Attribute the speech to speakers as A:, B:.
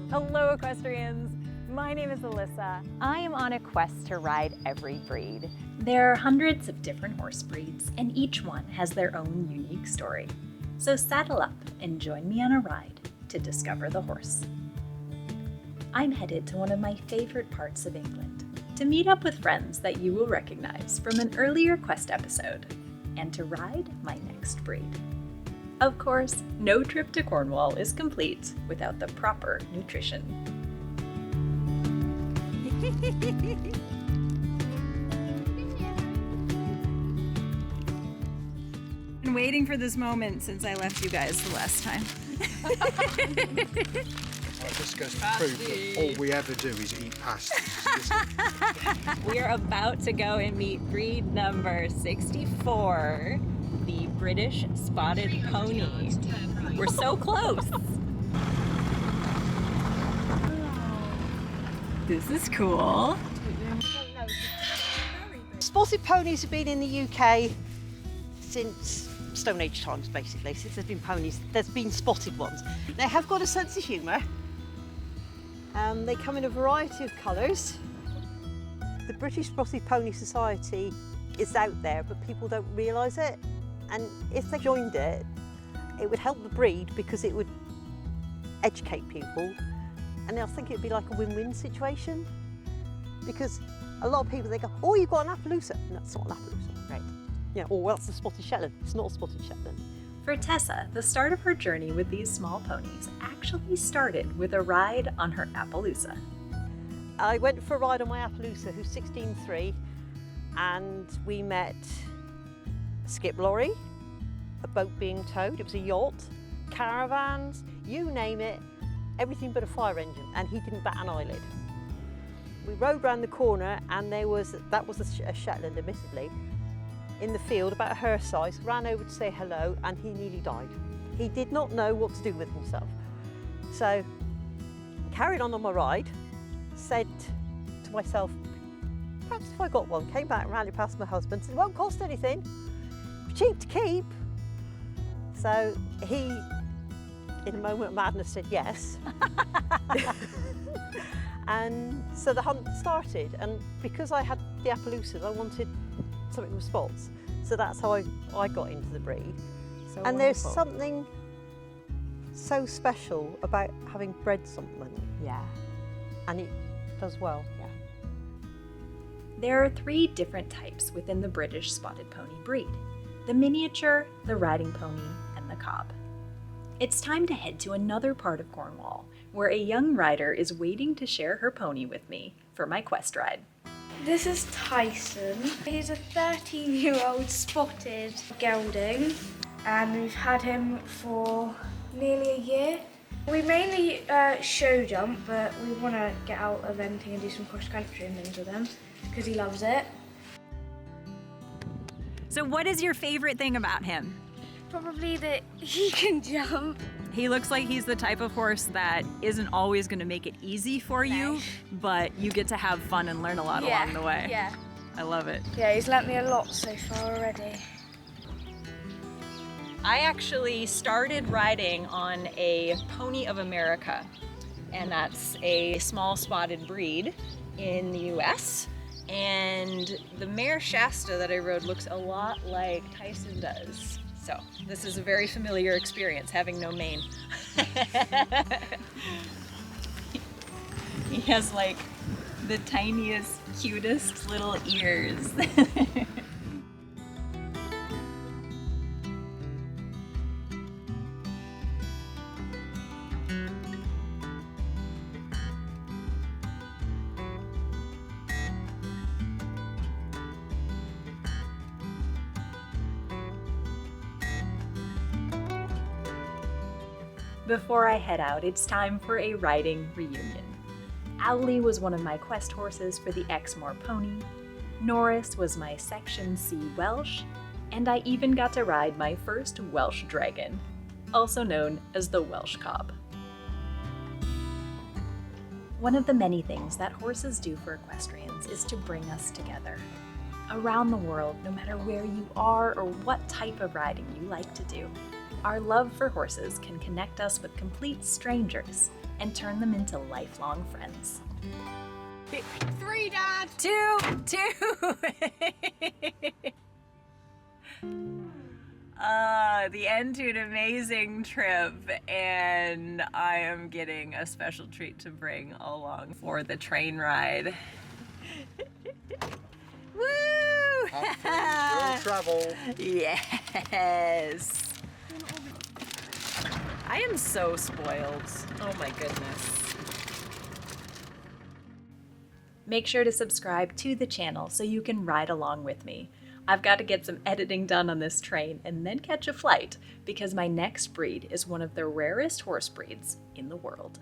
A: Hello equestrians, my name is Alyssa. I am on a quest to ride every breed. There are hundreds of different horse breeds and each one has their own unique story. So saddle up and join me on a ride to discover the horse. I'm headed to one of my favorite parts of England to meet up with friends that you will recognize from an earlier quest episode and to ride my next breed. Of course, no trip to Cornwall is complete without the proper nutrition. Been waiting for this moment since I left you guys the last time.
B: This goes to prove that all we ever do is eat pasties.
A: We are about to go and meet breed number 64. The British Spotted Pony. We're so close. This is cool.
C: Spotted ponies have been in the UK since Stone Age times, basically. Since there's been ponies, there's been spotted ones. They have got a sense of humour. They come in a variety of colours. The British Spotted Pony Society is out there, but people don't realise it. And if they joined it, it would help the breed because it would educate people. And I think it'd be like a win-win situation. Because a lot of people, they go, oh, you've got an Appaloosa. No, it's not an Appaloosa. Right. Yeah, or well, that's a Spotted Shetland. It's not a Spotted Shetland.
A: For Tessa, the start of her journey with these small ponies actually started with a ride on her Appaloosa.
C: I went for a ride on my Appaloosa, who's 16.3, and we met a skip lorry, a boat being towed, it was a yacht, caravans, you name it, everything but a fire engine, and he didn't bat an eyelid. We rode round the corner and that was a Shetland, admittedly, in the field, about her size, ran over to say hello and he nearly died. He did not know what to do with himself. So, carried on my ride, said to myself, perhaps if I got one, came back, ran it past my husband, said, it won't cost anything, cheap to keep. So he, in a moment of madness, said yes. And so the hunt started, and because I had the Appaloosas, I wanted something with spots. So that's how I got into the breed.
A: So
C: and
A: wonderful.
C: there's something so special about having bred something.
A: Yeah.
C: And it does well.
A: Yeah. There are 3 different types within the British Spotted Pony breed: the miniature, the riding pony, and the cob. It's time to head to another part of Cornwall, where a young rider is waiting to share her pony with me for my quest ride.
D: This is Tyson. He's a 13-year-old spotted gelding, and we've had him for nearly a year. We mainly show jump, but we want to get out eventing and do some cross country and things with him because he loves it.
A: So what is your favorite thing about him?
D: Probably that he can jump.
A: He looks like he's the type of horse that isn't always going to make it easy for you, but you get to have fun and learn a lot along the way.
D: Yeah.
A: I love it.
D: Yeah, he's learnt me a lot so far already.
A: I actually started riding on a Pony of America, and that's a small spotted breed in the US. And the mare Shasta that I rode looks a lot like Tyson does. So this is a very familiar experience, having no mane. He has like the tiniest, cutest little ears. Before I head out, it's time for a riding reunion. Owlie was one of my quest horses for the Exmoor Pony, Norris was my Section C Welsh, and I even got to ride my first Welsh Dragon, also known as the Welsh Cob. One of the many things that horses do for equestrians is to bring us together. Around the world, no matter where you are or what type of riding you like to do, our love for horses can connect us with complete strangers and turn them into lifelong friends.
E: 3, Dad!
A: 2! The end to an amazing trip, and I am getting a special treat to bring along for the train ride. Woo!
B: Have friends will travel.
A: Yes! I am so spoiled. Oh my goodness. Make sure to subscribe to the channel so you can ride along with me. I've got to get some editing done on this train and then catch a flight because my next breed is one of the rarest horse breeds in the world.